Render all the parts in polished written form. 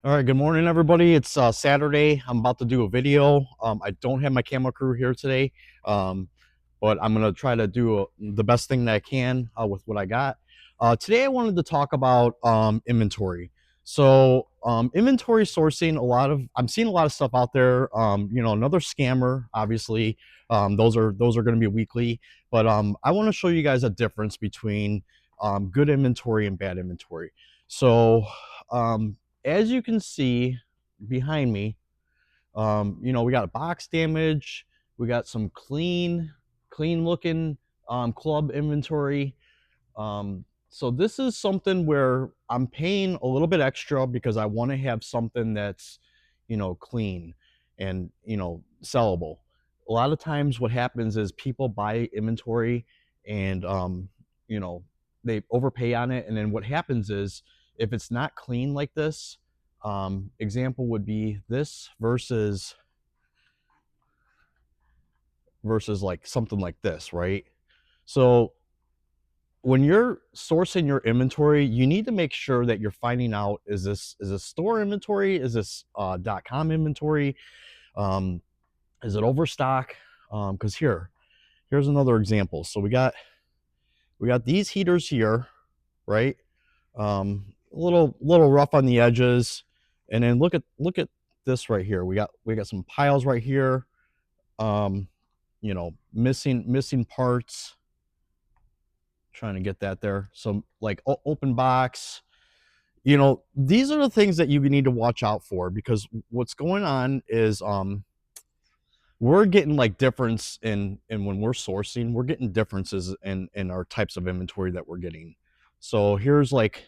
All right, good morning, everybody. It's Saturday. I'm about to do a video. I don't have my camera crew here today, um, but I'm gonna try to do the best thing that I can with what I got. Today, I wanted to talk about inventory. So, inventory sourcing. I'm seeing a lot of stuff out there. Another scammer. Obviously, those are going to be weekly. But I want to show you guys a difference between good inventory and bad inventory. So. Um, as you can see behind me, we got a box damage. We got some clean looking club inventory. So this is something where I'm paying a little bit extra because I want to have something that's, clean and, sellable. A lot of times what happens is people buy inventory and, you know, they overpay on it. And then what happens is if it's not clean like this, example would be this versus like something like this, right? So when you're sourcing your inventory, you need to make sure that you're finding out, is this store inventory? Is this .com inventory? Um, is it overstock? Because here's another example. So we got these heaters here, right? A little rough on the edges, and then look at this right here. We got some piles right here. Um, missing parts. Trying to get that there. So like open box. These are the things that you need to watch out for, because what's going on is we're getting like difference in when we're sourcing, we're getting differences in our types of inventory that we're getting. So here's like,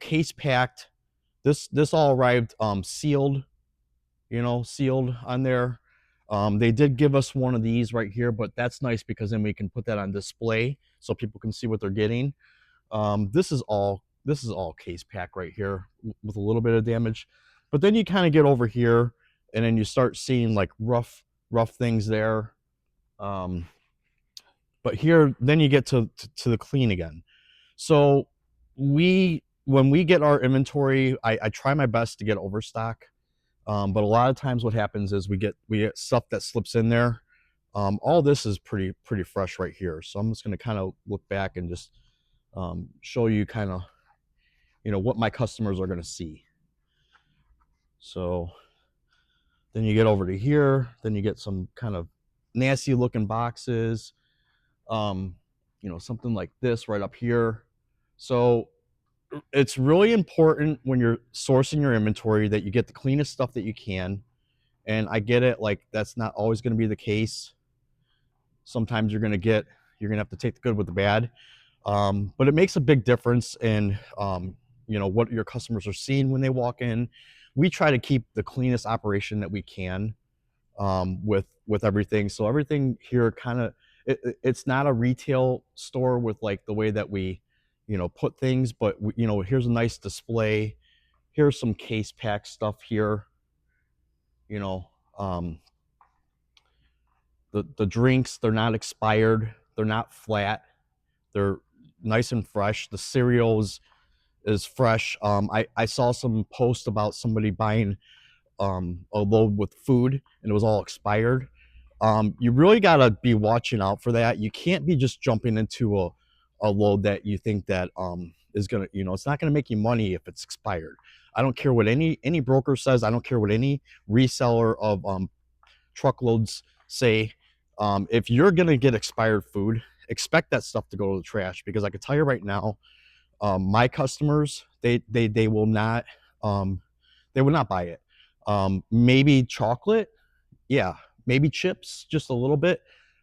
case packed. This all arrived sealed, sealed on there. They did give us one of these right here, but that's nice because then we can put that on display so people can see what they're getting. This is all case pack right here with a little bit of damage, but then you kind of get over here and then you start seeing like rough things there. Um, but here, then you get to the clean again. So when we get our inventory, I try my best to get overstock. But a lot of times what happens is we get stuff that slips in there. All this is pretty fresh right here. So I'm just going to kind of look back and just show you kind of, what my customers are going to see. So then you get over to here, then you get some kind of nasty looking boxes, something like this right up here. So it's really important when you're sourcing your inventory that you get the cleanest stuff that you can. And I get it, like that's not always going to be the case. Sometimes you're going to have to take the good with the bad. But it makes a big difference in what your customers are seeing when they walk in. We try to keep the cleanest operation that we can with everything. So everything here kind of it's not a retail store with like the way that we put things, but here's a nice display. Here's some case pack stuff here. You know, um, the drinks, they're not expired, they're not flat, they're nice and fresh. The cereals is fresh. I saw some post about somebody buying a load with food and it was all expired. You really got to be watching out for that. You can't be just jumping into a load that you think that is gonna, it's not gonna make you money if it's expired. I don't care what any broker says. I don't care what any reseller of truckloads say. If you're gonna get expired food, expect that stuff to go to the trash, because I can tell you right now, my customers, they will not buy it. Maybe chocolate, yeah, maybe chips, just a little bit.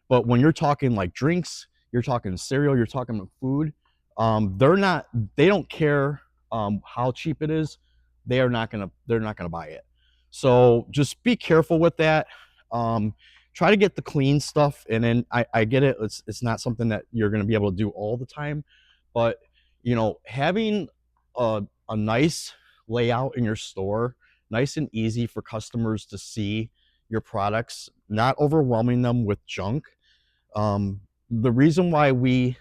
But when you're talking like drinks, you're talking cereal, you're talking food, they don't care how cheap it is. They're not gonna buy it. So just be careful with that. Try to get the clean stuff, and then I get it. It's not something that you're gonna be able to do all the time, but having a nice layout in your store, nice and easy for customers to see your products, not overwhelming them with junk. The reason why we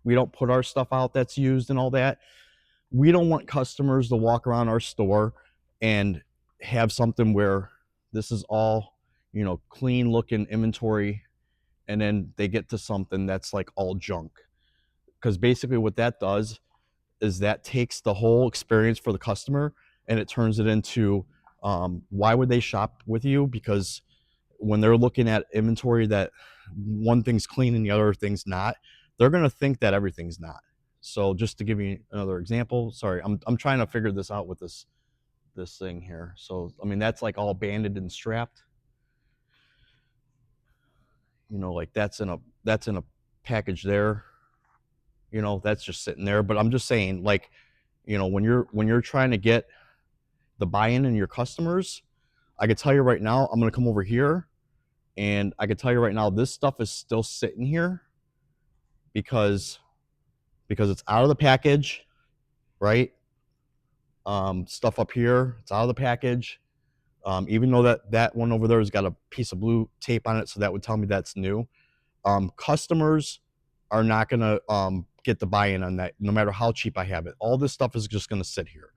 don't put our stuff out that's used and all that, we don't want customers to walk around our store and have something where this is all, clean looking inventory, and then they get to something that's like all junk. Because basically what that does is that takes the whole experience for the customer and it turns it into, why would they shop with you? Because when they're looking at inventory that one thing's clean and the other thing's not, they're going to think that everything's not. So just to give you another example, sorry, I'm trying to figure this out with this thing here. So I mean that's like all banded and strapped. Like that's in a package there. That's just sitting there. But I'm just saying, like, when you're trying to get the buy-in in your customers, I could tell you right now, I'm gonna come over here and I could tell you right now, this stuff is still sitting here because it's out of the package, right? Stuff up here, it's out of the package. Even though that one over there has got a piece of blue tape on it, so that would tell me that's new. Customers are not gonna get the buy-in on that, no matter how cheap I have it. All this stuff is just gonna sit here.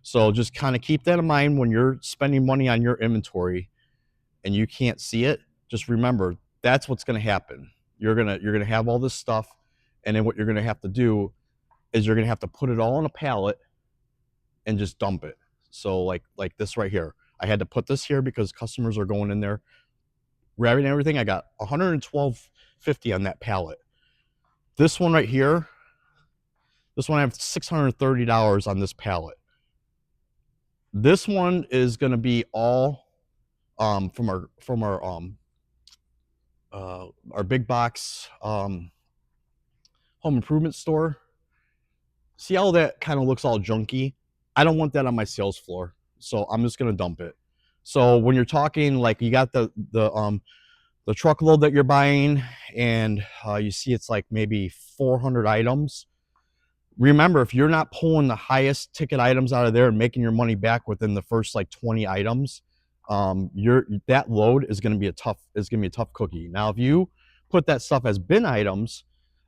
So just kind of keep that in mind when you're spending money on your inventory and you can't see it. Just remember that's what's gonna happen. You're gonna have all this stuff, and then what you're gonna have to do is you're gonna have to put it all on a pallet and just dump it. So like this right here, I had to put this here because customers are going in there grabbing everything. I got 112.50 on that pallet. This one right here, this one I have $630 on this pallet. This one is going to be all from our big box home improvement store. See how that kind of looks all junky? I don't want that on my sales floor, so I'm just going to dump it. So when you're talking, like, you got the truckload that you're buying, and you see it's like maybe 400 items. Remember, if you're not pulling the highest ticket items out of there and making your money back within the first like 20 items, that load is going to be a tough cookie. Now, if you put that stuff as bin items,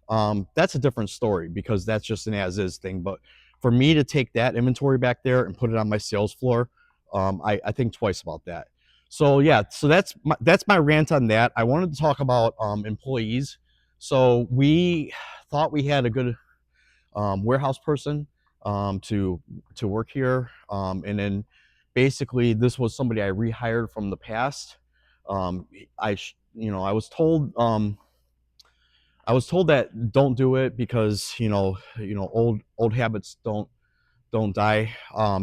that's a different story because that's just an as-is thing. But for me to take that inventory back there and put it on my sales floor, I think twice about that. So yeah, so that's my rant on that. I wanted to talk about employees. So we thought we had a good warehouse person to work here, and then basically this was somebody I rehired from the past. I was told that don't do it because old habits don't die.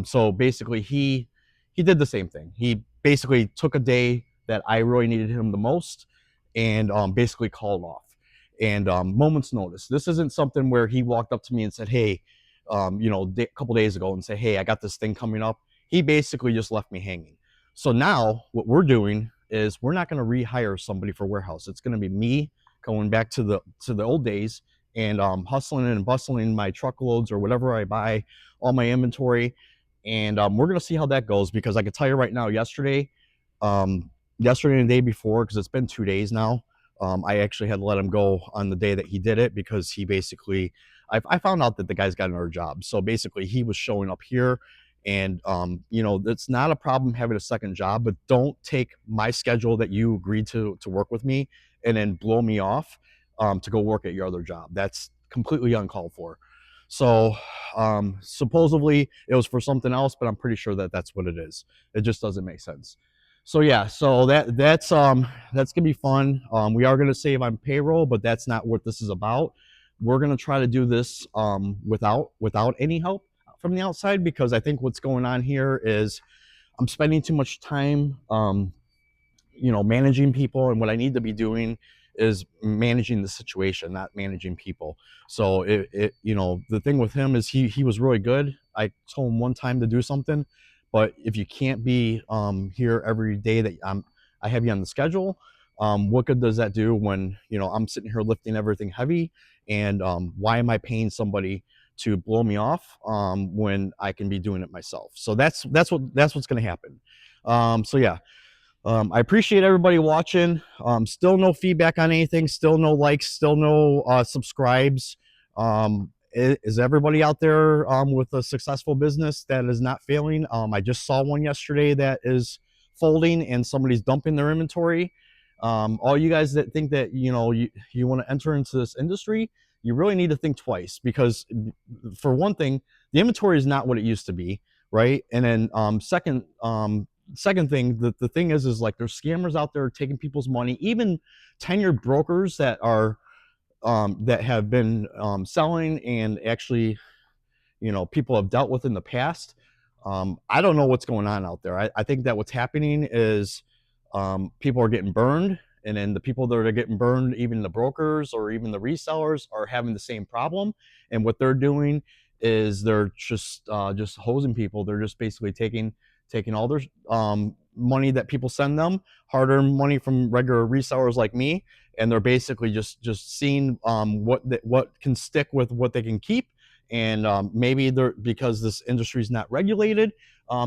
So basically, he did the same thing. He basically took a day that I really needed him the most, and basically called off. And moments notice. This isn't something where he walked up to me and said, "Hey," a couple days ago, and say, "Hey, I got this thing coming up." He basically just left me hanging. So now what we're doing is we're not going to rehire somebody for warehouse. It's going to be me going back to the old days and hustling and bustling my truckloads or whatever I buy, all my inventory, and we're gonna see how that goes. Because I can tell you right now, yesterday and the day before, because it's been 2 days now, I actually had to let him go on the day that he did it because he basically, I found out that the guy's got another job. So basically, he was showing up here, and it's not a problem having a second job, but don't take my schedule that you agreed to work with me and then blow me off to go work at your other job. That's completely uncalled for. So supposedly it was for something else, but I'm pretty sure that that's what it is. It just doesn't make sense. So yeah, so that's gonna be fun. We are gonna save on payroll, but that's not what this is about. We're gonna try to do this without any help from the outside, because I think what's going on here is I'm spending too much time managing people, and what I need to be doing is managing the situation, not managing people. So the thing with him is he was really good. I told him one time to do something, but if you can't be here every day that I have you on the schedule, what good does that do when I'm sitting here lifting everything heavy, and why am I paying somebody to blow me off when I can be doing it myself? So that's what's going to happen. So yeah. I appreciate everybody watching. Still no feedback on anything. Still no likes. Still no subscribes. is everybody out there with a successful business that is not failing? I just saw one yesterday that is folding and somebody's dumping their inventory. All you guys that think that you want to enter into this industry, you really need to think twice, because for one thing, the inventory is not what it used to be, right? And then second thing, the thing is like there's scammers out there taking people's money, even tenured brokers that have been selling and actually people have dealt with in the past. I don't know what's going on out there. I think that what's happening is people are getting burned, and then the people that are getting burned, even the brokers or even the resellers, are having the same problem. And what they're doing is they're just hosing people. They're just basically taking all their money that people send them, hard-earned money from regular resellers like me, and they're basically just seeing what can stick with what they can keep. And maybe they're, because this industry is not regulated,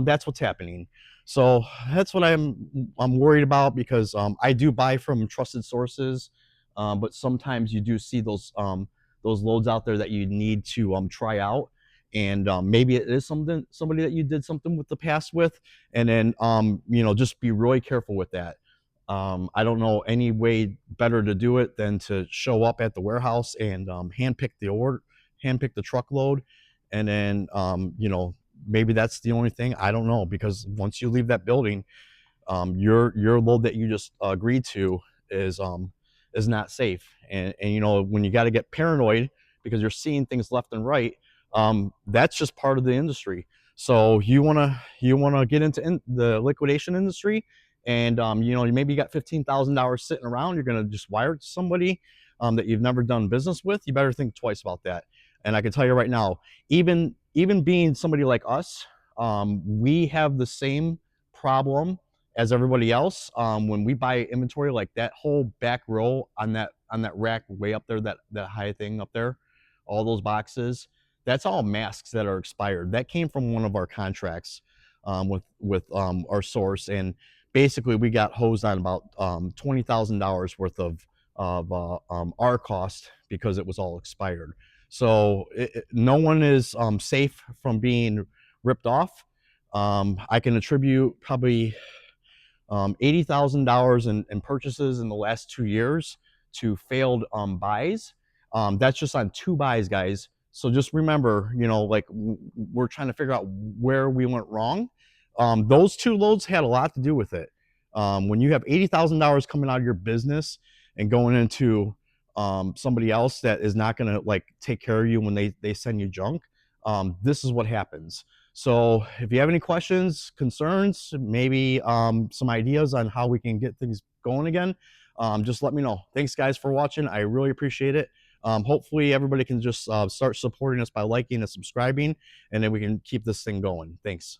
that's what's happening. So that's what I'm worried about, because I do buy from trusted sources, but sometimes you do see those loads out there that you need to try out, and maybe it is somebody that you did something with the past with, and then just be really careful with that. I don't know any way better to do it than to show up at the warehouse and handpick the truckload, and then maybe that's the only thing. I don't know, because once you leave that building, your load that you just agreed to is not safe. And when you got to get paranoid because you're seeing things left and right, that's just part of the industry. So you wanna get into the liquidation industry, and maybe you got $15,000 sitting around. You're gonna just wire it to somebody that you've never done business with. You better think twice about that. And I can tell you right now, even being somebody like us, we have the same problem as everybody else. When we buy inventory, like that whole back row on that rack way up there, that high thing up there, all those boxes, that's all masks that are expired. That came from one of our contracts with our source, and basically we got hosed on about $20,000 worth of our cost because it was all expired. So no one is safe from being ripped off. I can attribute probably $80,000 in purchases in the last 2 years to failed buys. That's just on 2 buys, guys. So just remember, like we're trying to figure out where we went wrong. Those 2 loads had a lot to do with it. When you have $80,000 coming out of your business and going into somebody else that is not going to like take care of you when they send you junk, this is what happens. So if you have any questions, concerns, maybe some ideas on how we can get things going again, just let me know. Thanks, guys, for watching. I really appreciate it. Hopefully everybody can just start supporting us by liking and subscribing, and then we can keep this thing going. Thanks.